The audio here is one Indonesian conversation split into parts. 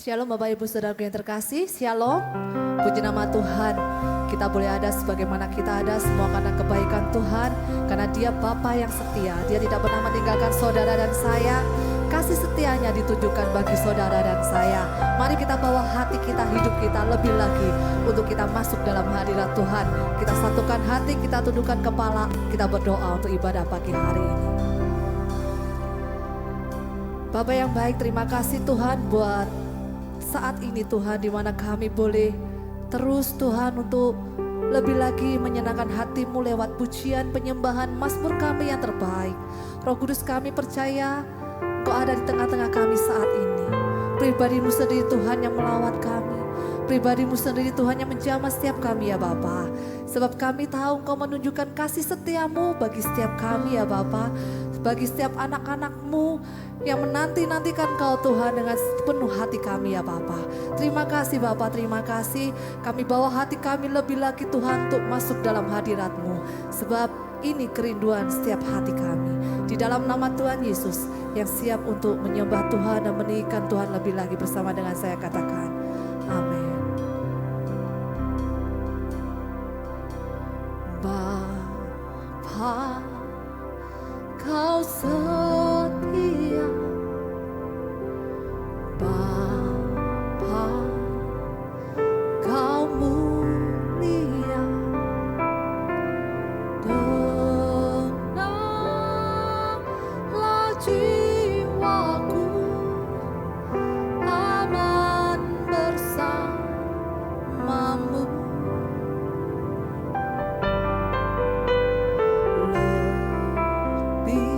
Shalom Bapak Ibu Saudaraku yang terkasih, Shalom. Puji nama Tuhan, kita boleh ada sebagaimana kita ada semua karena kebaikan Tuhan. Karena Dia Bapa yang setia, Dia tidak pernah meninggalkan saudara dan saya. Kasih setianya ditujukan bagi saudara dan saya. Mari kita bawa hati kita, hidup kita lebih lagi untuk kita masuk dalam hadirat Tuhan. Kita satukan hati, kita tundukkan kepala, kita berdoa untuk ibadah pagi hari ini. Bapa yang baik, terima kasih Tuhan buat saat ini Tuhan, di mana kami boleh terus Tuhan untuk lebih lagi menyenangkan hati-Mu lewat pujian, penyembahan, mazmur kami yang terbaik. Roh Kudus, kami percaya Engkau ada di tengah-tengah kami saat ini. Pribadi-Mu sendiri Tuhan yang melawat kami. Pribadi-Mu sendiri Tuhan yang menjamah setiap kami ya Bapa. Sebab kami tahu Engkau menunjukkan kasih setia-Mu bagi setiap kami ya Bapa. Bagi setiap anak-anak-Mu yang menanti-nantikan Kau Tuhan dengan penuh hati kami ya Bapa. Terima kasih Bapa, terima kasih. Kami bawa hati kami lebih lagi Tuhan untuk masuk dalam hadirat-Mu. Sebab ini kerinduan setiap hati kami. Di dalam nama Tuhan Yesus yang siap untuk menyembah Tuhan dan meninggikan Tuhan lebih lagi bersama dengan saya katakan, amin. Bapa, Kau setia, Bapa, Kau mulia, tenanglah jiwaku, aman bersamamu. Lebih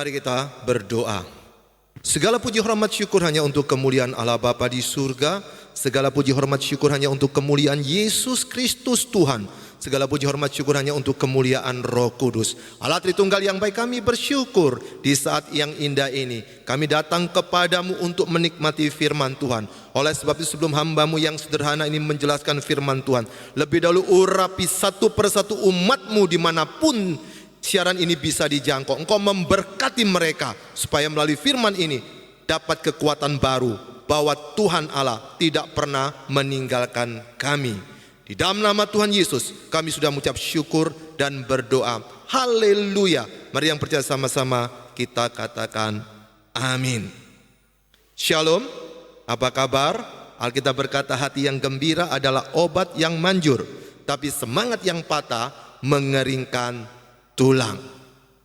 Mari kita berdoa. Segala puji hormat syukur hanya untuk kemuliaan Allah Bapa di surga. Segala puji hormat syukur hanya untuk kemuliaan Yesus Kristus Tuhan. Segala puji hormat syukur hanya untuk kemuliaan Roh Kudus. Allah Tritunggal yang baik, kami bersyukur di saat yang indah ini. Kami datang kepadamu untuk menikmati firman Tuhan. Oleh sebab itu sebelum hambamu yang sederhana ini menjelaskan firman Tuhan, lebih dahulu urapi satu persatu umatmu dimanapun siaran ini bisa dijangkau. Engkau memberkati mereka supaya melalui firman ini dapat kekuatan baru bahwa Tuhan Allah tidak pernah meninggalkan kami. Di dalam nama Tuhan Yesus kami sudah mengucap syukur dan berdoa. Haleluya. Mari yang percaya sama-sama kita katakan amin. Shalom. Apa kabar? Alkitab berkata hati yang gembira adalah obat yang manjur, tapi semangat yang patah mengeringkan tulang.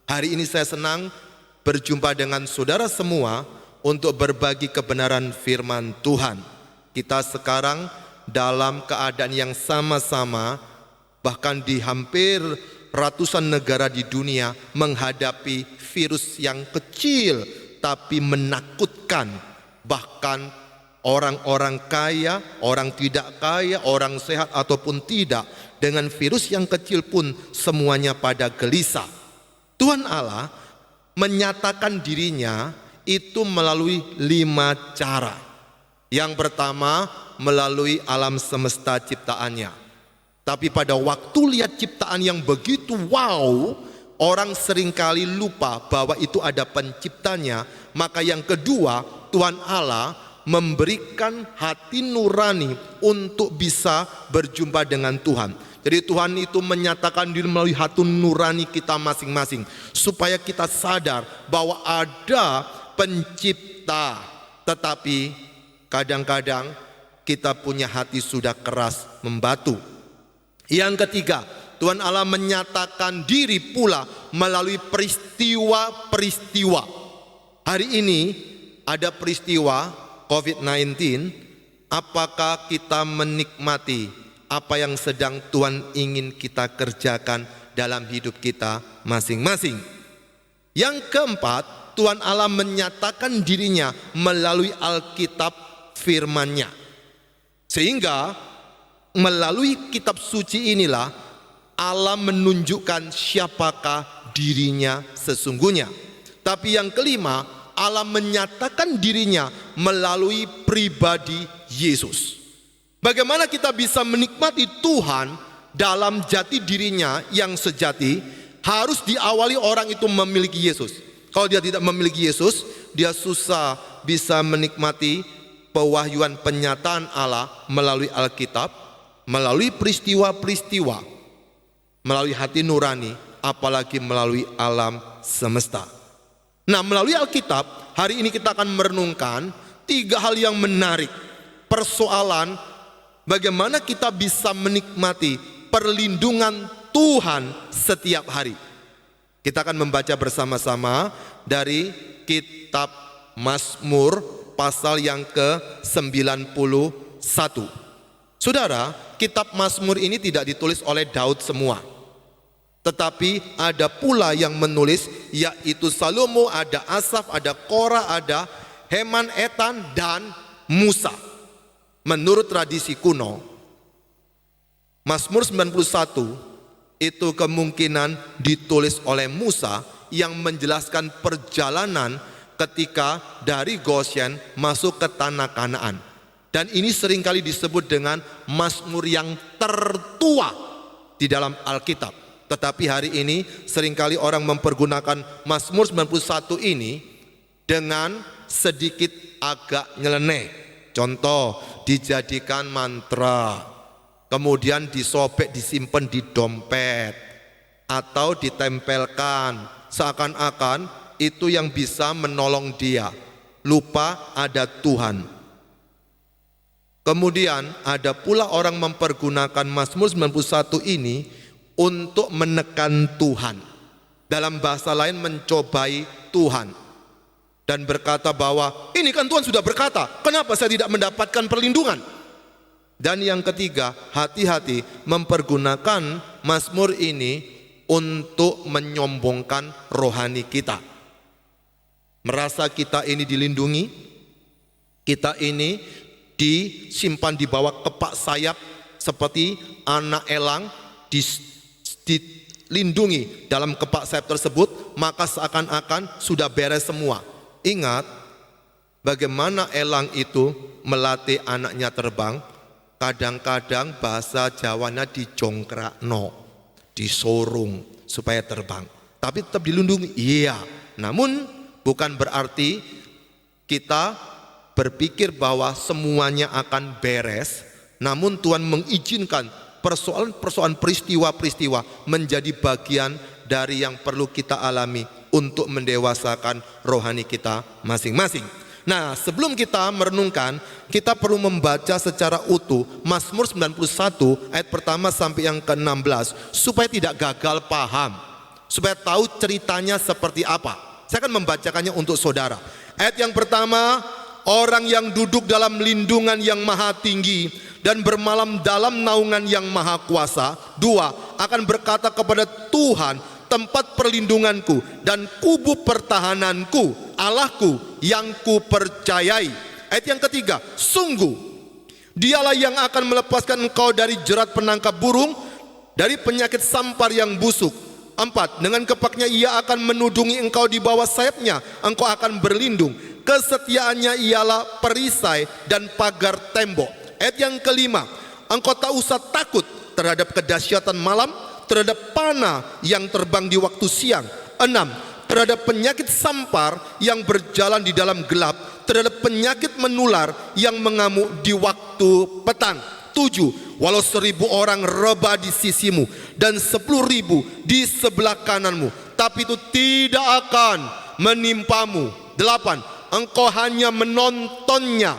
Hari ini saya senang berjumpa dengan saudara semua untuk berbagi kebenaran firman Tuhan. Kita sekarang dalam keadaan yang sama-sama, bahkan di hampir ratusan negara di dunia menghadapi virus yang kecil tapi menakutkan. Bahkan orang-orang kaya, orang tidak kaya, orang sehat ataupun tidak, dengan virus yang kecil pun semuanya pada gelisah. Tuhan Allah menyatakan dirinya itu melalui 5 cara. Yang pertama melalui alam semesta ciptaannya. Tapi pada waktu lihat ciptaan yang begitu wow, orang seringkali lupa bahwa itu ada penciptanya. Maka yang kedua, Tuhan Allah memberikan hati nurani untuk bisa berjumpa dengan Tuhan. Jadi Tuhan itu menyatakan diri melalui hati nurani kita masing-masing, supaya kita sadar bahwa ada pencipta. Tetapi kadang-kadang kita punya hati sudah keras membatu. Yang ketiga, Tuhan Allah menyatakan diri pula melalui peristiwa-peristiwa. Hari ini ada peristiwa COVID-19. Apakah kita menikmati apa yang sedang Tuhan ingin kita kerjakan dalam hidup kita masing-masing? Yang keempat, Tuhan Allah menyatakan dirinya melalui Alkitab firman-Nya. Sehingga melalui kitab suci inilah Allah menunjukkan siapakah dirinya sesungguhnya. Tapi yang kelima, Allah menyatakan dirinya melalui pribadi Yesus. Bagaimana kita bisa menikmati Tuhan dalam jati dirinya yang sejati? Harus diawali orang itu memiliki Yesus. Kalau dia tidak memiliki Yesus, dia susah bisa menikmati pewahyuan penyataan Allah melalui Alkitab, melalui peristiwa-peristiwa, melalui hati nurani, apalagi melalui alam semesta. Nah, melalui Alkitab, hari ini kita akan merenungkan 3 hal yang menarik. Persoalan bagaimana kita bisa menikmati perlindungan Tuhan setiap hari. Kita akan membaca bersama-sama dari kitab Mazmur pasal yang ke-91. Saudara, kitab Mazmur ini tidak ditulis oleh Daud semua, tetapi ada pula yang menulis, yaitu Salomo, ada Asaf, ada Korah, ada Heman, Etan, dan Musa. Menurut tradisi kuno, Mazmur 91 itu kemungkinan ditulis oleh Musa yang menjelaskan perjalanan ketika dari Goshen masuk ke tanah Kanaan. Dan ini seringkali disebut dengan Mazmur yang tertua di dalam Alkitab. Tetapi hari ini seringkali orang mempergunakan Mazmur 91 ini dengan sedikit agak nyeleneh. Contoh, dijadikan mantra, kemudian disobek, disimpan di dompet, atau ditempelkan, seakan-akan itu yang bisa menolong dia. Lupa ada Tuhan. Kemudian ada pula orang mempergunakan Mazmur 91 ini untuk menekan Tuhan. Dalam bahasa lain, mencobai Tuhan. Dan berkata bahwa ini kan Tuhan sudah berkata, kenapa saya tidak mendapatkan perlindungan? Dan yang ketiga, hati-hati mempergunakan Mazmur ini untuk menyombongkan rohani kita. merasa kita ini dilindungi, kita ini disimpan di bawah kepak sayap seperti anak elang dilindungi dalam kepak sayap tersebut, maka seakan-akan sudah beres semua. Ingat bagaimana elang itu melatih anaknya terbang. Kadang-kadang bahasa Jawanya dijongkrakno, disorong supaya terbang, tapi tetap dilindungi. Iya, namun bukan berarti kita berpikir bahwa semuanya akan beres. Namun Tuhan mengizinkan persoalan-persoalan, peristiwa-peristiwa menjadi bagian dari yang perlu kita alami untuk mendewasakan rohani kita masing-masing. Nah, sebelum kita merenungkan, kita perlu membaca secara utuh Mazmur 91 ayat pertama sampai yang ke-16 supaya tidak gagal paham, supaya tahu ceritanya seperti apa. Saya akan membacakannya untuk saudara. Ayat yang pertama, orang yang duduk dalam lindungan yang maha tinggi dan bermalam dalam naungan yang maha kuasa. 2, akan berkata kepada Tuhan, tempat perlindunganku dan kubu pertahananku, Allahku yang kupercayai. Ayat yang ketiga, sungguh dialah yang akan melepaskan engkau dari jerat penangkap burung, dari penyakit sampar yang busuk. 4, dengan kepaknya ia akan menudungi engkau, di bawah sayapnya engkau akan berlindung. Kesetiaannya ialah perisai dan pagar tembok. Ayat yang kelima, engkau tak usah takut terhadap kedahsyatan malam, terhadap panah yang terbang di waktu siang. 6, terhadap penyakit sampar yang berjalan di dalam gelap, terhadap penyakit menular yang mengamuk di waktu petang. 7, walau 1000 orang rebah di sisimu dan 10.000 di sebelah kananmu, tapi itu tidak akan menimpamu. 8, engkau hanya menontonnya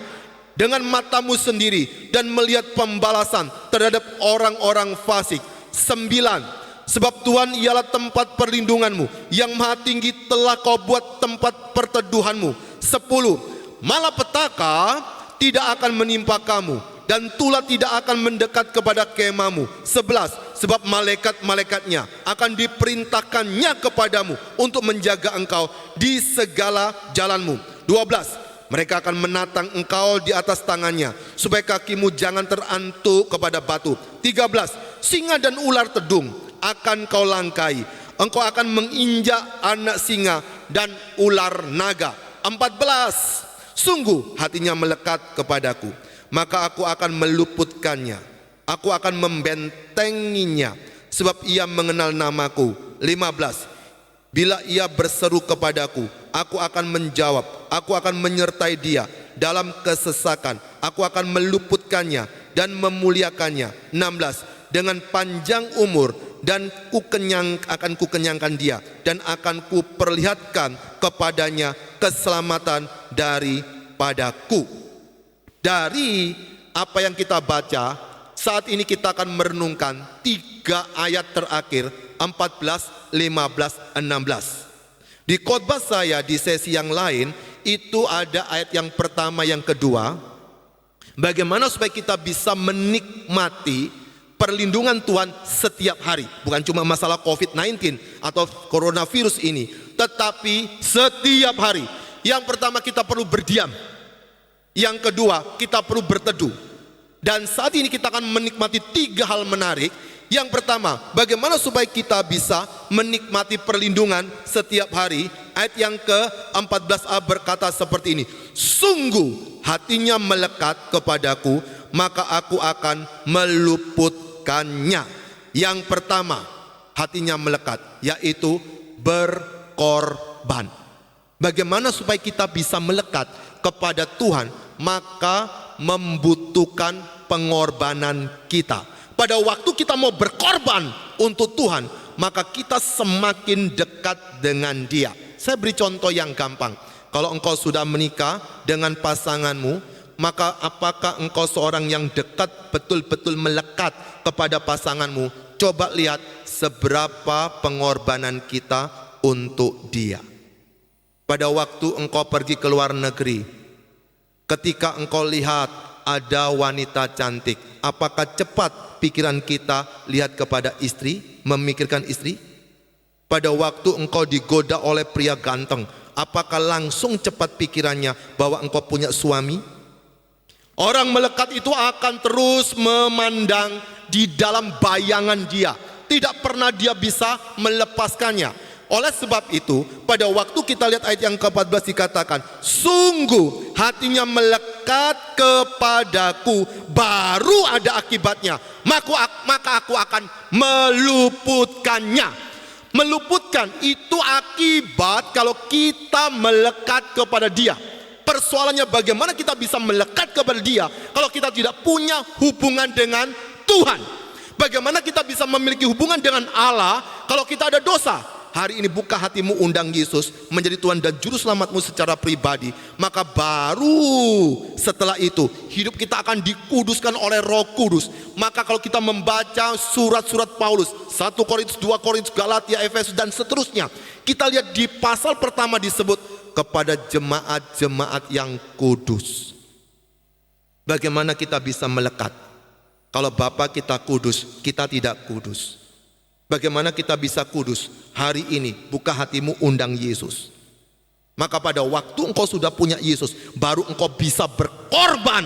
dengan matamu sendiri dan melihat pembalasan terhadap orang-orang fasik. 9, sebab Tuhan ialah tempat perlindunganmu, yang maha tinggi telah kau buat tempat perteduhanmu. 10, malapetaka tidak akan menimpa kamu, dan tulah tidak akan mendekat kepada kemahmu. 11, sebab malaikat-malaikatnya akan diperintahkannya kepadamu untuk menjaga engkau di segala jalanmu. 12, mereka akan menatang engkau di atas tangannya, supaya kakimu jangan terantuk kepada batu. 13, singa dan ular tedung akan kau langkai, engkau akan menginjak anak singa dan ular naga. 14, sungguh hatinya melekat kepadaku, maka aku akan meluputkannya, aku akan membentenginya, sebab ia mengenal namaku. 15, bila ia berseru kepadaku, aku akan menjawab, aku akan menyertai dia dalam kesesakan, aku akan meluputkannya dan memuliakannya. 16, dengan panjang umur dan akan kukenyangkan dia, dan akan kuperlihatkan kepadanya keselamatan daripadaku. Dari apa yang kita baca, saat ini kita akan merenungkan 3 ayat terakhir, 14, 15, 16. Di khotbah saya di sesi yang lain, itu ada ayat yang pertama, yang kedua, bagaimana supaya kita bisa menikmati perlindungan Tuhan setiap hari. Bukan cuma masalah COVID-19 atau coronavirus ini, tetapi setiap hari. Yang pertama, kita perlu berdiam. Yang kedua, kita perlu berteduh. Dan saat ini kita akan menikmati 3 hal menarik. Yang pertama, bagaimana supaya kita bisa menikmati perlindungan setiap hari. Ayat yang ke-14a berkata seperti ini, sungguh hatinya melekat kepadaku, maka aku akan meluputkannya. Yang pertama, hatinya melekat, yaitu berkorban. Bagaimana supaya kita bisa melekat kepada Tuhan? Maka membutuhkan pengorbanan kita. Pada waktu kita mau berkorban untuk Tuhan, maka kita semakin dekat dengan Dia. Saya beri contoh yang gampang. Kalau engkau sudah menikah dengan pasanganmu, maka apakah engkau seorang yang dekat, betul-betul melekat kepada pasanganmu? Coba lihat seberapa pengorbanan kita untuk dia. Pada waktu engkau pergi ke luar negeri, ketika engkau lihat ada wanita cantik, apakah cepat pikiran kita lihat kepada istri, memikirkan istri? Pada waktu engkau digoda oleh pria ganteng, apakah langsung cepat pikirannya bahwa engkau punya suami? Orang melekat itu akan terus memandang di dalam bayangan dia, tidak pernah dia bisa melepaskannya. Oleh sebab itu, pada waktu kita lihat ayat yang ke-14 dikatakan, sungguh hatinya melekat kepadaku, baru ada akibatnya, maka aku akan meluputkannya. Meluputkan itu akibat kalau kita melekat kepada dia. Persoalannya bagaimana kita bisa melekat kepada dia kalau kita tidak punya hubungan dengan Tuhan. Bagaimana kita bisa memiliki hubungan dengan Allah kalau kita ada dosa? Hari ini buka hatimu, undang Yesus menjadi Tuhan dan Juru Selamatmu secara pribadi. Maka baru setelah itu hidup kita akan dikuduskan oleh Roh Kudus. Maka kalau kita membaca surat-surat Paulus, 1 Korintus, 2 Korintus, Galatia, Efesus dan seterusnya, kita lihat di pasal pertama disebut kepada jemaat-jemaat yang kudus. Bagaimana kita bisa melekat? Kalau Bapa kita kudus, kita tidak kudus. Bagaimana kita bisa kudus? Hari ini buka hatimu, undang Yesus. Maka pada waktu engkau sudah punya Yesus, baru engkau bisa berkorban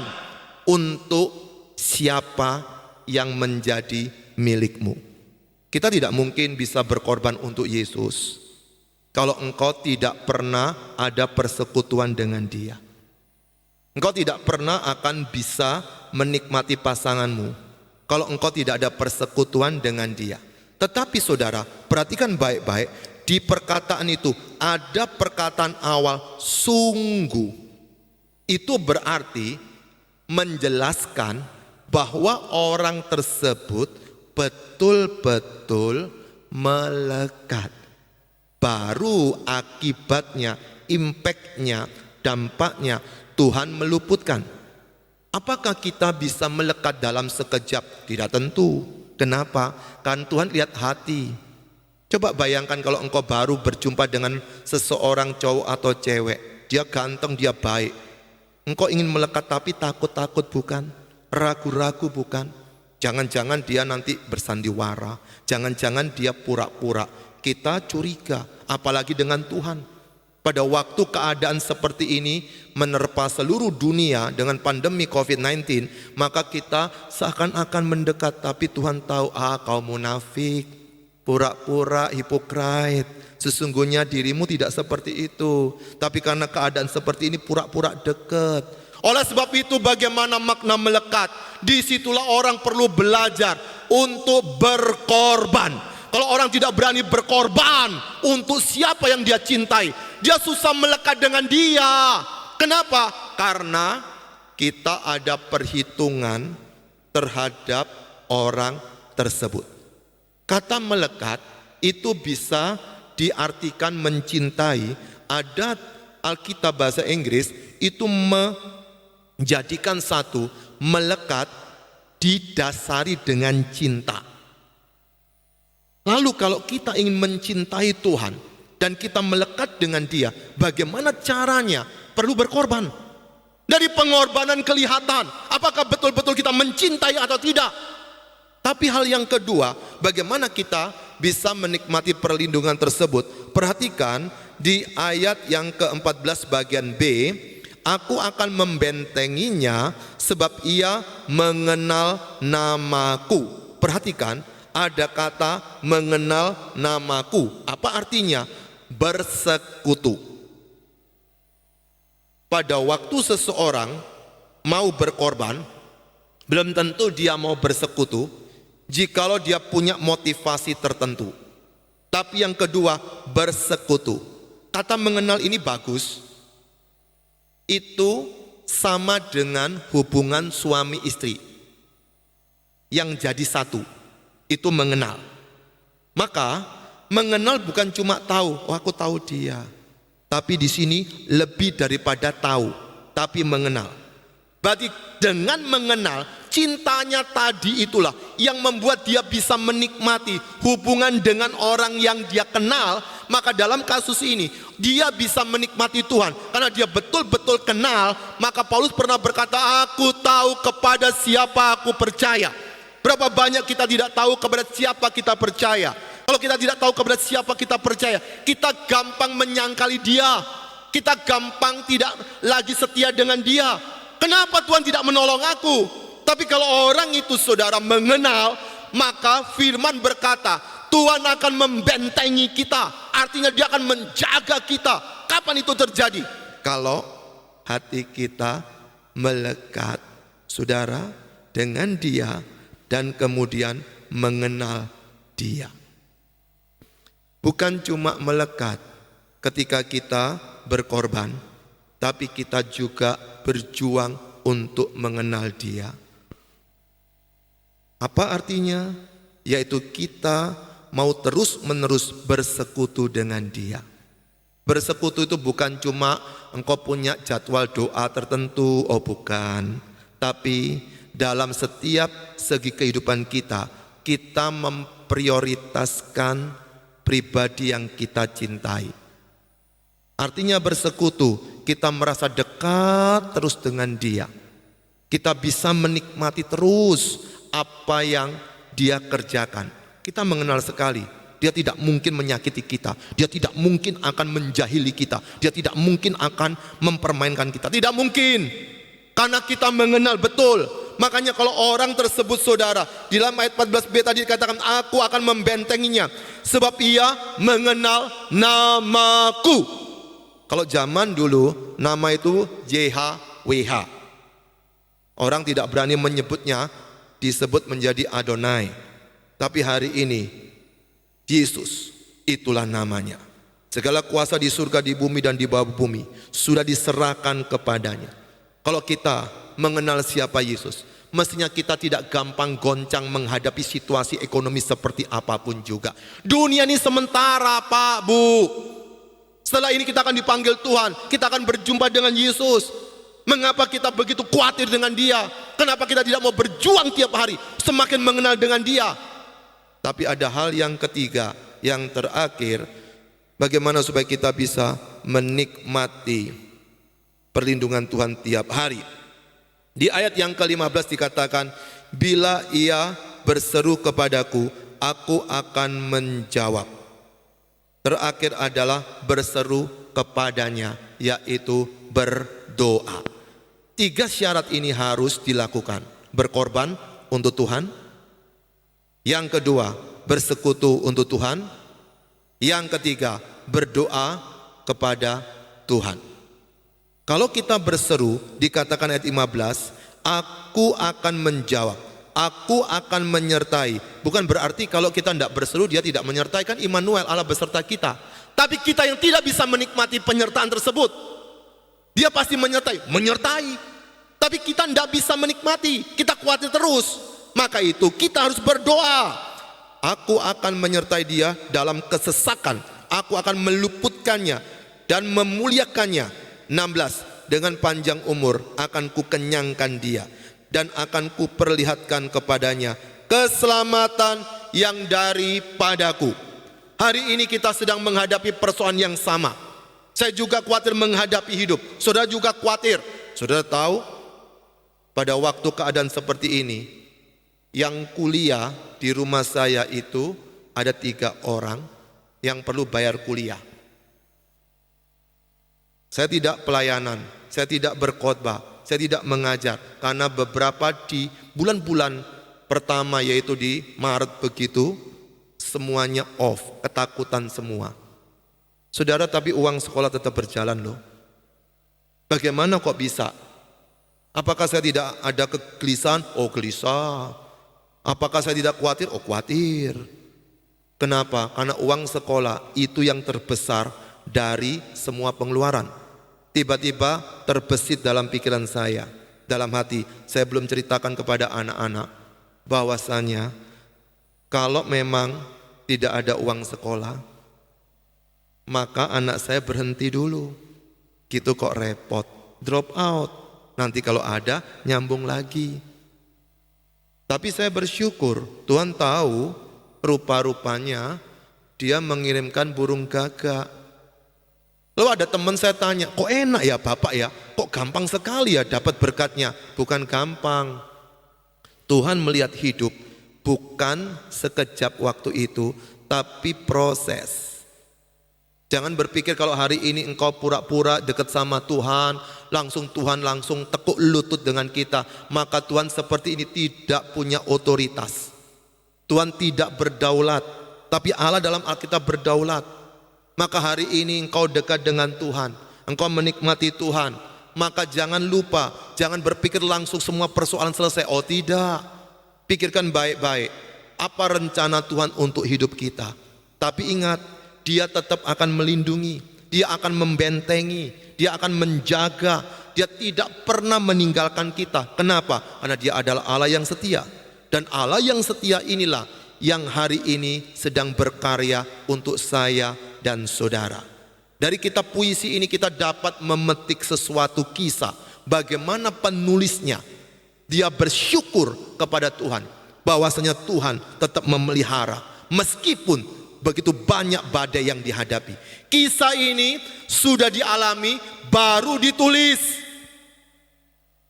untuk siapa yang menjadi milikmu. Kita tidak mungkin bisa berkorban untuk Yesus kalau engkau tidak pernah ada persekutuan dengan Dia. Engkau tidak pernah akan bisa menikmati pasanganmu kalau engkau tidak ada persekutuan dengan Dia. Tetapi saudara, perhatikan baik-baik, di perkataan itu ada perkataan awal sungguh. Itu berarti menjelaskan bahwa orang tersebut betul-betul melekat. Baru akibatnya, impactnya, dampaknya Tuhan meluputkan. Apakah kita bisa melekat dalam sekejap? Tidak tentu. Kenapa? Kan Tuhan lihat hati. Coba bayangkan kalau engkau baru berjumpa dengan seseorang cowok atau cewek. Dia ganteng, dia baik. Engkau ingin melekat tapi takut-takut bukan? Ragu-ragu bukan? Jangan-jangan dia nanti bersandiwara. Jangan-jangan dia pura-pura. Kita curiga, apalagi dengan Tuhan. Pada waktu keadaan seperti ini menerpa seluruh dunia dengan pandemi COVID-19, maka kita seakan-akan mendekat, tapi Tuhan tahu, kau munafik, pura-pura, hipokrit. Sesungguhnya dirimu tidak seperti itu, tapi karena keadaan seperti ini pura-pura dekat. Oleh sebab itu bagaimana makna melekat? Disitulah orang perlu belajar untuk berkorban. Kalau orang tidak berani berkorban untuk siapa yang dia cintai, dia susah melekat dengan dia. Kenapa? Karena kita ada perhitungan terhadap orang tersebut. Kata melekat itu bisa diartikan mencintai. Ada Alkitab bahasa Inggris itu menjadikan satu melekat didasari dengan cinta. Lalu kalau kita ingin mencintai Tuhan dan kita melekat dengan Dia, bagaimana caranya? Perlu berkorban. Dari pengorbanan kelihatan apakah betul-betul kita mencintai atau tidak. Tapi hal yang kedua, bagaimana kita bisa menikmati perlindungan tersebut? Perhatikan di ayat yang ke-14 bagian B, aku akan membentenginya sebab ia mengenal namaku. Perhatikan, ada kata mengenal namaku. Apa artinya? Bersekutu. Pada waktu seseorang mau berkorban, belum tentu dia mau bersekutu jikalau dia punya motivasi tertentu. Tapi yang kedua, bersekutu. Kata mengenal ini bagus. Itu sama dengan hubungan suami istri yang jadi satu. Itu mengenal. Maka mengenal bukan cuma tahu, aku tahu dia. Tapi di sini lebih daripada tahu, tapi mengenal. Berarti dengan mengenal, cintanya tadi itulah yang membuat dia bisa menikmati hubungan dengan orang yang dia kenal. Maka dalam kasus ini dia bisa menikmati Tuhan karena dia betul-betul kenal. Maka Paulus pernah berkata, aku tahu kepada siapa aku percaya. Berapa banyak kita tidak tahu kepada siapa kita percaya. Kalau kita tidak tahu kepada siapa kita percaya, kita gampang menyangkali dia. Kita gampang tidak lagi setia dengan dia. Kenapa Tuhan tidak menolong aku? Tapi kalau orang itu saudara mengenal, maka firman berkata, Tuhan akan membentengi kita. Artinya dia akan menjaga kita. Kapan itu terjadi? Kalau hati kita melekat, saudara, dengan dia dan kemudian mengenal dia. Bukan cuma melekat ketika kita berkorban, tapi kita juga berjuang untuk mengenal dia. Apa artinya? Yaitu kita mau terus-menerus bersekutu dengan dia. Bersekutu itu bukan cuma engkau punya jadwal doa tertentu, oh bukan. Tapi dalam setiap segi kehidupan kita, kita memprioritaskan pribadi yang kita cintai. Artinya bersekutu, kita merasa dekat terus dengan dia. Kita bisa menikmati terus apa yang dia kerjakan. Kita mengenal sekali, dia tidak mungkin menyakiti kita. Dia tidak mungkin akan menjahili kita. Dia tidak mungkin akan mempermainkan kita. Tidak mungkin, karena kita mengenal betul. Makanya kalau orang tersebut saudara, di dalam ayat 14b tadi dikatakan, aku akan membentenginya, sebab ia mengenal namaku. Kalau zaman dulu nama itu JHWH. Orang tidak berani menyebutnya, disebut menjadi Adonai. Tapi hari ini Yesus, itulah namanya. Segala kuasa di surga, di bumi dan di bawah bumi sudah diserahkan kepadanya. Kalau kita mengenal siapa Yesus, mestinya kita tidak gampang goncang menghadapi situasi ekonomi seperti apapun juga. Dunia ini sementara, Pak, Bu. Setelah ini kita akan dipanggil Tuhan, kita akan berjumpa dengan Yesus. Mengapa kita begitu khawatir dengan dia? Kenapa kita tidak mau berjuang tiap hari, semakin mengenal dengan dia? Tapi ada hal yang ketiga, yang terakhir, bagaimana supaya kita bisa menikmati perlindungan Tuhan tiap hari. Di ayat yang ke-15 dikatakan, bila ia berseru kepadaku, aku akan menjawab. Terakhir adalah berseru kepadanya, yaitu berdoa. 3 syarat ini harus dilakukan. Berkorban untuk Tuhan. Yang kedua, bersekutu untuk Tuhan. Yang ketiga, berdoa kepada Tuhan. Kalau kita berseru, dikatakan ayat 15, aku akan menjawab. Aku akan menyertai. Bukan berarti kalau kita tidak berseru dia tidak menyertai. Kan Immanuel, Allah beserta kita. Tapi kita yang tidak bisa menikmati penyertaan tersebut, dia pasti menyertai. Tapi kita tidak bisa menikmati, kita khawatir terus. Maka itu kita harus berdoa. Aku akan menyertai dia dalam kesesakan. Aku akan meluputkannya dan memuliakannya. 16, dengan panjang umur akan kukenyangkan dia, dan akan kuperlihatkan kepadanya keselamatan yang daripadaku. Hari ini kita sedang menghadapi persoalan yang sama. Saya juga khawatir menghadapi hidup. Saudara juga khawatir. Saudara tahu, pada waktu keadaan seperti ini, yang kuliah di rumah saya itu ada 3 orang yang perlu bayar kuliah. Saya tidak pelayanan, saya tidak berkhotbah, saya tidak mengajar, karena beberapa di bulan-bulan pertama, yaitu di Maret begitu, semuanya off, ketakutan semua. Saudara, tapi uang sekolah tetap berjalan loh. Bagaimana kok bisa? Apakah saya tidak ada kegelisahan? Oh gelisah. Apakah saya tidak khawatir? Oh khawatir. Kenapa? Karena uang sekolah itu yang terbesar dari semua pengeluaran. Tiba-tiba terbesit dalam pikiran saya, dalam hati, saya belum ceritakan kepada anak-anak bahwasanya kalau memang tidak ada uang sekolah, maka anak saya berhenti dulu. Gitu kok repot, drop out. Nanti kalau ada nyambung lagi. Tapi saya bersyukur, Tuhan tahu rupa-rupanya dia mengirimkan burung gagak. Lalu ada teman saya tanya, kok enak ya Bapak ya? Kok gampang sekali ya dapat berkatnya? Bukan gampang. Tuhan melihat hidup bukan sekejap waktu itu, tapi proses. Jangan berpikir kalau hari ini engkau pura-pura dekat sama Tuhan Tuhan langsung tekuk lutut dengan kita. Maka Tuhan seperti ini tidak punya otoritas. Tuhan tidak berdaulat. Tapi Allah dalam Alkitab berdaulat. Maka hari ini engkau dekat dengan Tuhan, engkau menikmati Tuhan, maka jangan lupa, jangan berpikir langsung semua persoalan selesai. Oh tidak, pikirkan baik-baik apa rencana Tuhan untuk hidup kita. Tapi ingat, Dia tetap akan melindungi, Dia akan membentengi, Dia akan menjaga. Dia tidak pernah meninggalkan kita. Kenapa? Karena Dia adalah Allah yang setia. Dan Allah yang setia inilah yang hari ini sedang berkarya untuk saya dan saudara. Dari kitab puisi ini kita dapat memetik sesuatu kisah bagaimana penulisnya dia bersyukur kepada Tuhan bahwasanya Tuhan tetap memelihara meskipun begitu banyak badai yang dihadapi. Kisah ini sudah dialami, baru ditulis.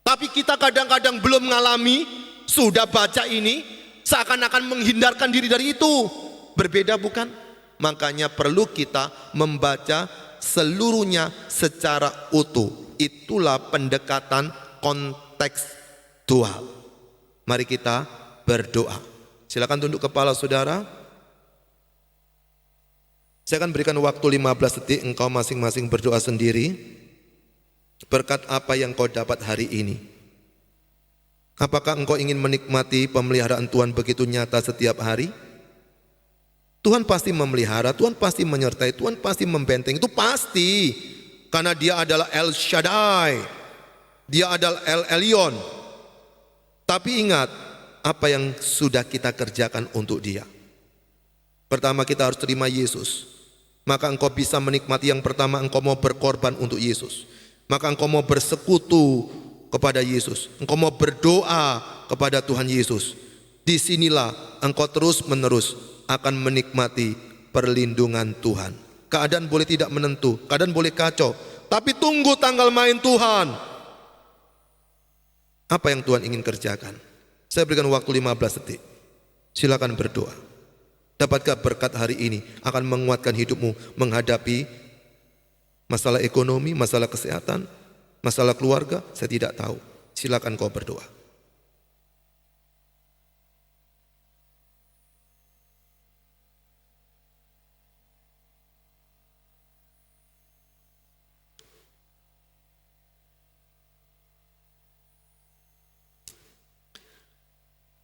Tapi kita kadang-kadang belum mengalami, sudah baca ini, seakan-akan menghindarkan diri dari itu. Berbeda bukan? Makanya perlu kita membaca seluruhnya secara utuh. Itulah pendekatan kontekstual. Mari kita berdoa. Silakan tunduk kepala saudara. Saya akan berikan waktu 15 detik, engkau masing-masing berdoa sendiri. Berkat apa yang kau dapat hari ini? Apakah engkau ingin menikmati pemeliharaan Tuhan begitu nyata setiap hari? Tuhan pasti memelihara, Tuhan pasti menyertai, Tuhan pasti membentengi, itu pasti. Karena Dia adalah El Shaddai, Dia adalah El Elyon. Tapi ingat, apa yang sudah kita kerjakan untuk Dia. Pertama kita harus terima Yesus. Maka engkau bisa menikmati yang pertama, engkau mau berkorban untuk Yesus. Maka engkau mau bersekutu kepada Yesus. Engkau mau berdoa kepada Tuhan Yesus. Disinilah engkau terus menerus akan menikmati perlindungan Tuhan. Keadaan boleh tidak menentu, keadaan boleh kacau, tapi tunggu tanggal main Tuhan. Apa yang Tuhan ingin kerjakan? Saya berikan waktu 15 detik. Silakan berdoa. Dapatkah berkat hari ini akan menguatkan hidupmu menghadapi masalah ekonomi, masalah kesehatan, masalah keluarga? Saya tidak tahu. Silakan kau berdoa.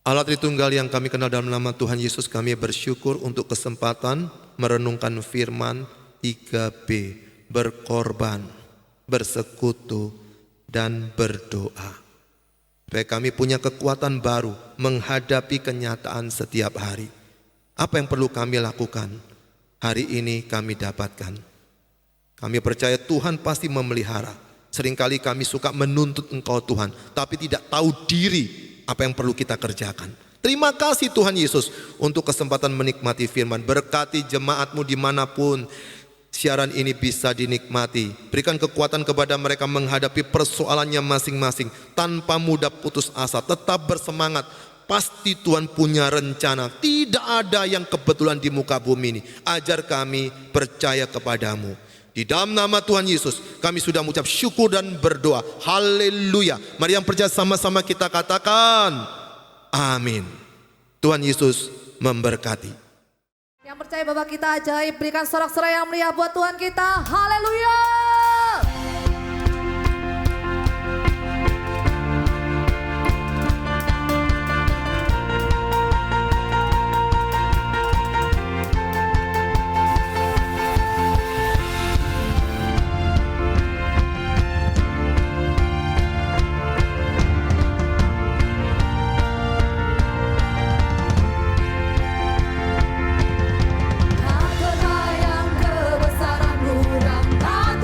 Allah Tritunggal yang kami kenal dalam nama Tuhan Yesus, kami bersyukur untuk kesempatan merenungkan firman 3B, berkorban, bersekutu, dan berdoa. Supaya kami punya kekuatan baru menghadapi kenyataan setiap hari. Apa yang perlu kami lakukan? Hari ini kami dapatkan. Kami percaya Tuhan pasti memelihara. Seringkali kami suka menuntut Engkau Tuhan, tapi tidak tahu diri apa yang perlu kita kerjakan. Terima kasih Tuhan Yesus untuk kesempatan menikmati firman. Berkati jemaat-Mu dimanapun siaran ini bisa dinikmati. Berikan kekuatan kepada mereka menghadapi persoalannya masing-masing tanpa mudah putus asa. Tetap bersemangat. Pasti Tuhan punya rencana. Tidak ada yang kebetulan di muka bumi ini. Ajar kami percaya kepadamu. Di dalam nama Tuhan Yesus kami sudah mengucap syukur dan berdoa. Haleluya. Mari yang percaya sama-sama kita katakan amin. Tuhan Yesus memberkati. Yang percaya bahwa kita ajaib, berikan sorak-sorai yang meriah buat Tuhan kita. Haleluya. Yang kebesaran-Mu dan tak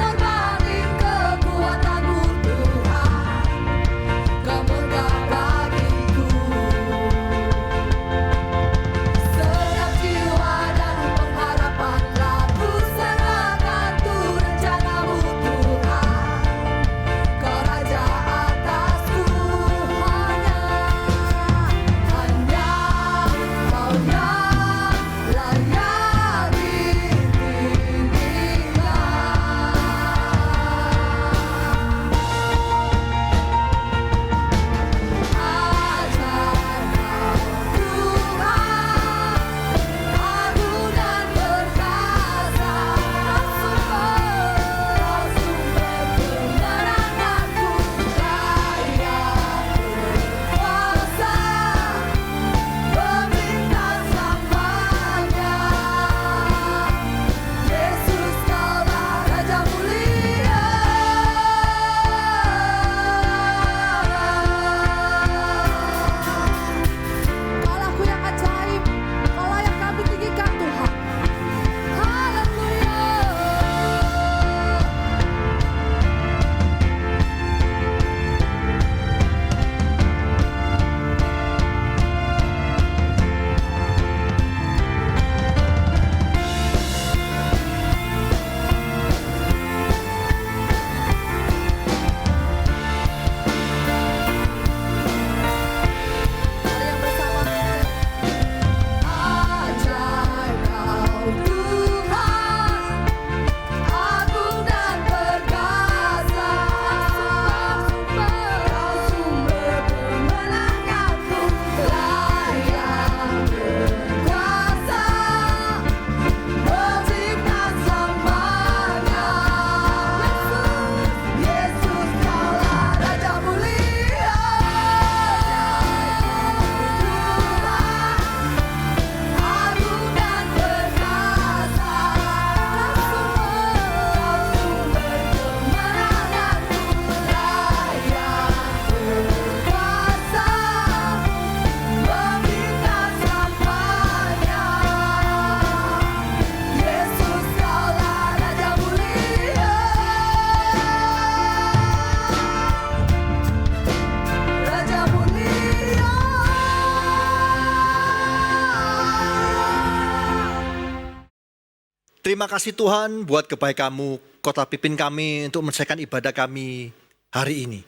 Terima kasih Tuhan buat kebaikan-Mu. Kau telah pimpin kami untuk menyelesaikan ibadah kami hari ini.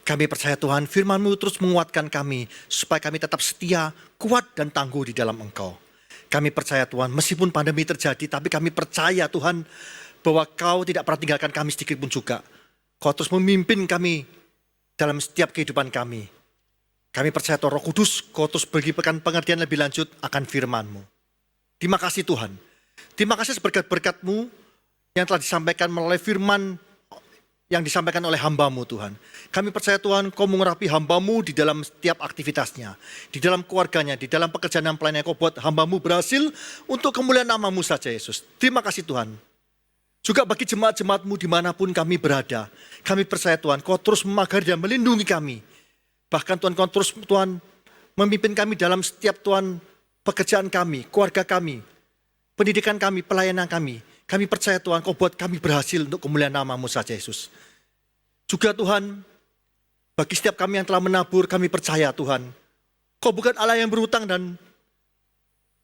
Kami percaya Tuhan, firman-Mu terus menguatkan kami supaya kami tetap setia, kuat dan tangguh di dalam Engkau. Kami percaya Tuhan, meskipun pandemi terjadi, tapi kami percaya Tuhan bahwa Kau tidak pernah tinggalkan kami sedikit pun juga. Kau terus memimpin kami dalam setiap kehidupan kami. Kami percaya Tuhan Roh Kudus, Kau terus berikan pengertian lebih lanjut akan firman-Mu. Terima kasih Tuhan. Terima kasih berkat-berkat-Mu yang telah disampaikan melalui firman yang disampaikan oleh hamba-Mu Tuhan. Kami percaya Tuhan Kau mengurapi hamba-Mu di dalam setiap aktivitasnya. Di dalam keluarganya, di dalam pekerjaan dan pelayanan Kau buat hamba-Mu berhasil untuk kemuliaan nama-Mu saja Yesus. Terima kasih Tuhan. Juga bagi jemaat-jemaat-Mu dimanapun kami berada. Kami percaya Tuhan Kau terus memagari dan melindungi kami. Bahkan Tuhan Kau terus Tuhan memimpin kami dalam setiap Tuhan pekerjaan kami, keluarga kami, pendidikan kami, pelayanan kami. Kami percaya Tuhan Kau buat kami berhasil untuk kemuliaan nama-Mu saja Yesus. Juga Tuhan, bagi setiap kami yang telah menabur, kami percaya Tuhan, Kau bukan Allah yang berhutang dan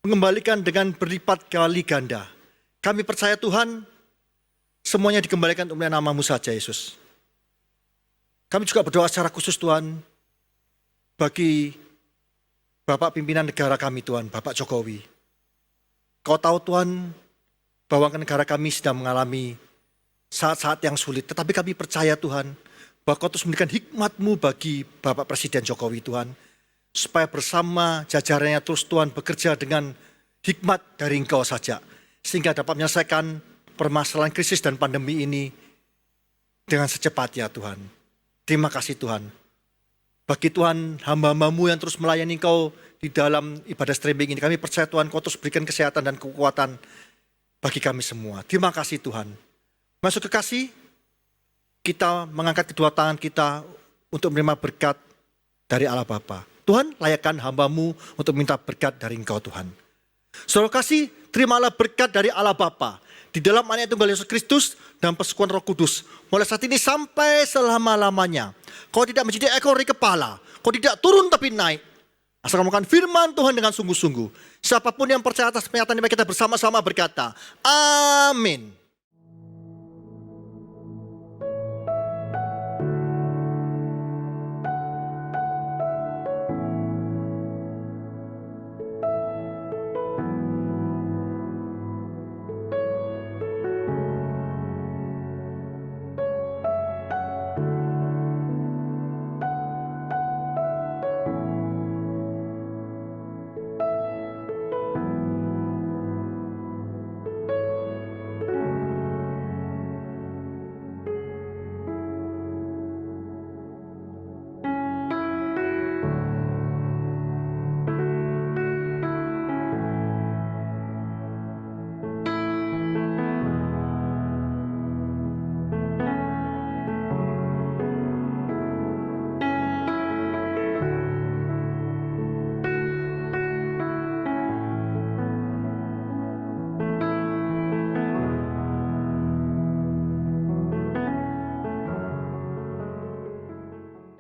mengembalikan dengan berlipat kali ganda. Kami percaya Tuhan, semuanya dikembalikan untuk kemuliaan nama-Mu saja Yesus. Kami juga berdoa secara khusus Tuhan, bagi Bapak pimpinan negara kami Tuhan, Bapak Jokowi. Kau tahu Tuhan, bahwa negara kami sedang mengalami saat-saat yang sulit. Tetapi kami percaya Tuhan, bahwa Kau terus memberikan hikmat-Mu bagi Bapak Presiden Jokowi Tuhan. Supaya bersama jajarannya terus Tuhan bekerja dengan hikmat dari Engkau saja. Sehingga dapat menyelesaikan permasalahan krisis dan pandemi ini dengan secepatnya Tuhan. Terima kasih Tuhan. Bagi Tuhan hamba-hamba-Mu yang terus melayani Kau di dalam ibadah streaming ini. Kami percaya Tuhan Kau terus berikan kesehatan dan kekuatan bagi kami semua. Terima kasih Tuhan. Masuk kekasih, kita mengangkat kedua tangan kita untuk menerima berkat dari Allah Bapa. Tuhan layakkan hamba-Mu untuk minta berkat dari Engkau Tuhan. Saudara kasih, terimalah berkat dari Allah Bapa di dalam anak tunggal Yesus Kristus dan persekutuan Roh Kudus. Mulai saat ini sampai selama-lamanya. Kau tidak menjadi ekor di kepala. Kau tidak turun tapi naik. Asal kamu makan firman Tuhan dengan sungguh-sungguh. Siapapun yang percaya atas pernyataan ini kita bersama-sama berkata, amin.